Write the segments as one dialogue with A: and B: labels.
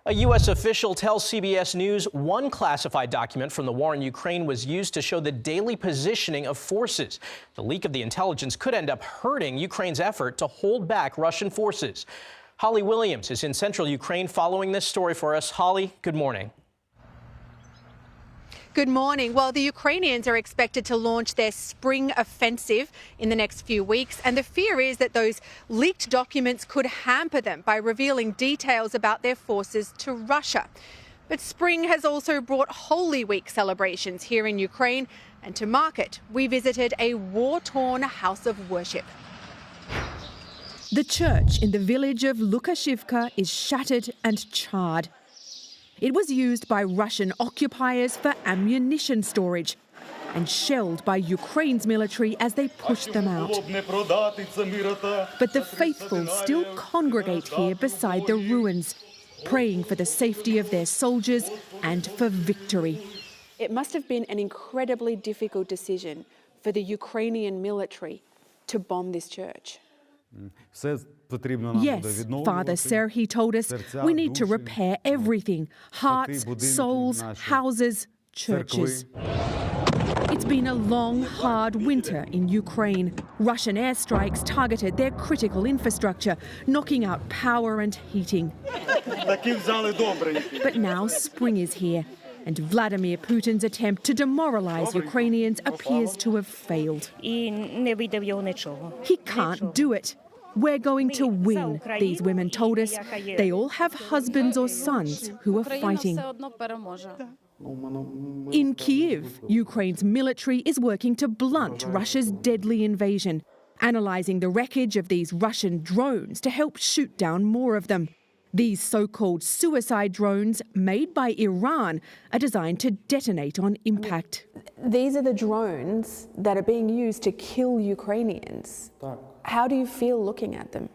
A: A U.S. official tells CBS News one classified document from the war in Ukraine was used to show the daily positioning of forces. The leak of the intelligence could end up hurting Ukraine's effort to hold back Russian forces. Holly Williams is in central Ukraine following this story for us. Holly, good morning.
B: Good morning. Well, the Ukrainians are expected to launch their spring offensive in the next few weeks, and the fear is that those leaked documents could hamper them by revealing details about their forces to Russia. But spring has also brought Holy Week celebrations here in Ukraine, and to mark it, we visited a war-torn house of worship.
C: The church in the village of Lukashivka is shattered and charred. It was used by Russian occupiers for ammunition storage and shelled by Ukraine's military as they pushed them out. But the faithful still congregate here beside the ruins, praying for the safety of their soldiers and for victory.
B: It must have been an incredibly difficult decision for the Ukrainian military to bomb this church.
C: Yes, Father Serhiy told us, we need to repair everything: hearts, souls, houses, churches. It's been a long, hard winter in Ukraine. Russian airstrikes targeted their critical infrastructure, knocking out power and heating. But now spring is here, and Vladimir Putin's attempt to demoralize Ukrainians appears to have failed. He can't do it. We're going to win, these women told us. They all have husbands or sons who are fighting. In Kyiv, Ukraine's military is working to blunt Russia's deadly invasion, analysing the wreckage of these Russian drones to help shoot down more of them. These so-called suicide drones, made by Iran, are designed to detonate on impact.
B: These are the drones that are being used to kill Ukrainians. How do you feel looking at them?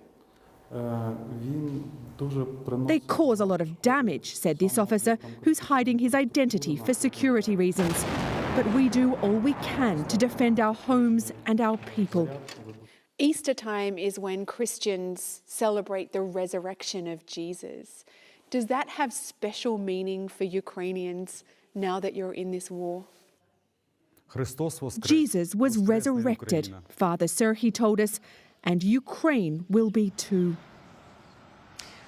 C: They cause a lot of damage, said this officer, who's hiding his identity for security reasons. But we do all we can to defend our homes and our people.
B: Easter time is when Christians celebrate the resurrection of Jesus. Does that have special meaning for Ukrainians now that you're in this war?
C: Jesus was resurrected, Father Serhiy told us, and Ukraine will be too.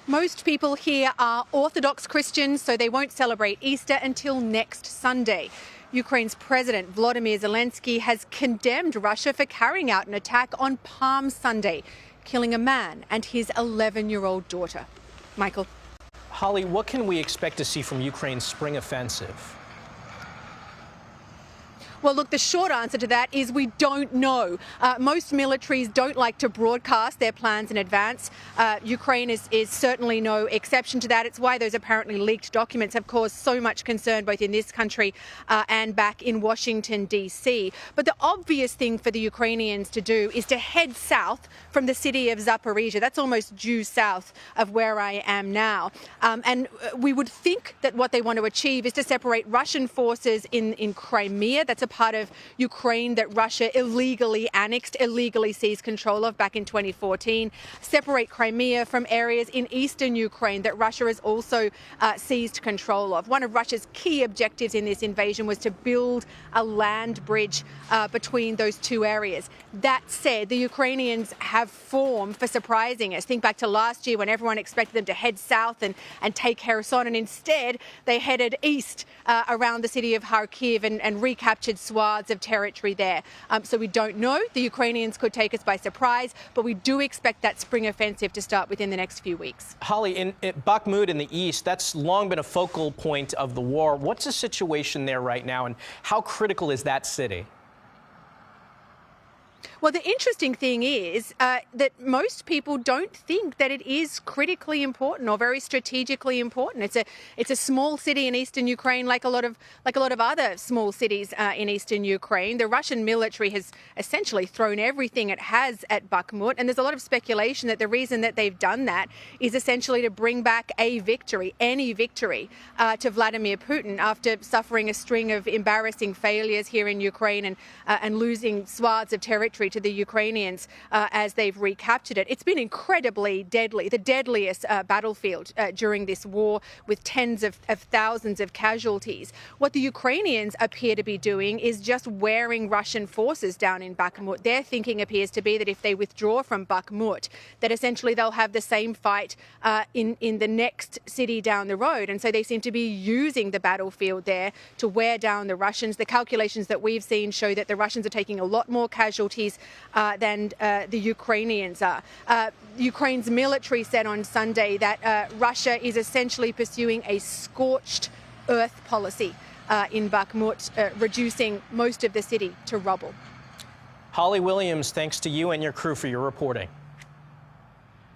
B: Most people here are Orthodox Christians, so they won't celebrate Easter until next Sunday. Ukraine's President Volodymyr Zelensky has condemned Russia for carrying out an attack on Palm Sunday, killing a man and his 11-year-old daughter. Michael.
A: Holly, what can we expect to see from Ukraine's spring offensive?
B: Well, look, the short answer to that is we don't know. Most militaries don't like to broadcast their plans in advance. Ukraine is certainly no exception to that. It's why those apparently leaked documents have caused so much concern both in this country and back in Washington, D.C. But the obvious thing for the Ukrainians to do is to head south from the city of Zaporizhia. That's almost due south of where I am now. And we would think that what they want to achieve is to separate Russian forces in Crimea. That's a part of Ukraine that Russia illegally annexed, illegally seized control of back in 2014. Separate Crimea from areas in eastern Ukraine that Russia has also seized control of. One of Russia's key objectives in this invasion was to build a land bridge between those two areas. That said, the Ukrainians have form for surprising us. Think back to last year when everyone expected them to head south and take Kherson, and instead they headed east around the city of Kharkiv and recaptured swaths of territory there. So we don't know. The Ukrainians could take us by surprise, but we do expect that spring offensive to start within the next few weeks.
A: Holly, in Bakhmut in the east, that's long been a focal point of the war. What's the situation there right now, and how critical is that city?
B: Well, the interesting thing is that most people don't think that it is critically important or very strategically important. It's a small city in eastern Ukraine, like a lot of other small cities in eastern Ukraine. The Russian military has essentially thrown everything it has at Bakhmut, and there's a lot of speculation that the reason that they've done that is essentially to bring back a victory, any victory, to Vladimir Putin after suffering a string of embarrassing failures here in Ukraine and losing swaths of territory territory to the Ukrainians as they've recaptured it. It's been incredibly deadly, the deadliest battlefield during this war, with tens of thousands of casualties. What the Ukrainians appear to be doing is just wearing Russian forces down in Bakhmut. Their thinking appears to be that if they withdraw from Bakhmut, that essentially they'll have the same fight in the next city down the road. And so they seem to be using the battlefield there to wear down the Russians. The calculations that we've seen show that the Russians are taking a lot more casualties than the Ukrainians are. Ukraine's military said on Sunday that Russia is essentially pursuing a scorched earth policy in Bakhmut, reducing most of the city to rubble.
A: Holly Williams, thanks to you and your crew for your reporting.